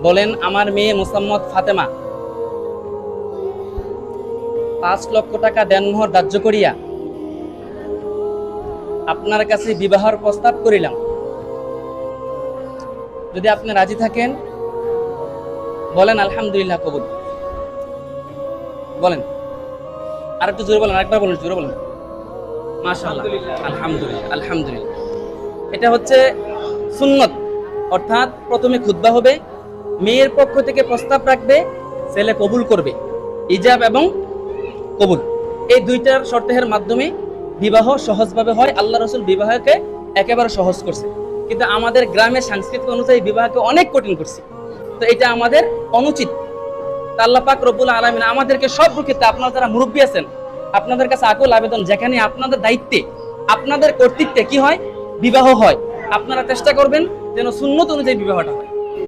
বলেন, আমার মেয়ে মোসাম্মদ ফাতেমা 5 লক্ষ টাকা দেনমোহর ধার্য করিয়া আপনার কাছে বিবাহের প্রস্তাব করিলাম। যদি আপনি রাজি থাকেন বলেন আলহামদুলিল্লাহ কবুল। বলেন, আর একটু জোরে বলেন, আরেকবার বলেন, জোরে বলেন। মাশাআল্লাহ, আলহামদুলিল্লাহ, আলহামদুলিল্লাহ। এটা হচ্ছে সুন্নত, অর্থাৎ প্রথমে খুতবা হবে, মেয়ের পক্ষ থেকে প্রস্তাব রাখবে, ছেলে কবুল করবে। ইজাব এবং কবুল এই দুইটার শর্তের মাধ্যমে বিবাহ সহজভাবে হয়। আল্লাহ রাসূল বিবাহকে একেবারে সহজ করছে, কিন্তু আমাদের গ্রামের সাংস্কৃতিক অনুযায়ী বিবাহকে অনেক কঠিন করছে। তো এটা আমাদের অনুচিত। আল্লাহ পাক রব্বুল আলামিন আমাদেরকে সব ক্ষেত্রে, আপনারা যারা মুরব্বী আছেন, আপনাদের কাছে আকুল আবেদন, যেখানে আপনাদের দায়িত্বে, আপনাদের কর্তৃত্বে কি হয়, বিবাহ হয়, আপনারা চেষ্টা করবেন যেন সুন্নত অনুযায়ী বিবাহটা হয়।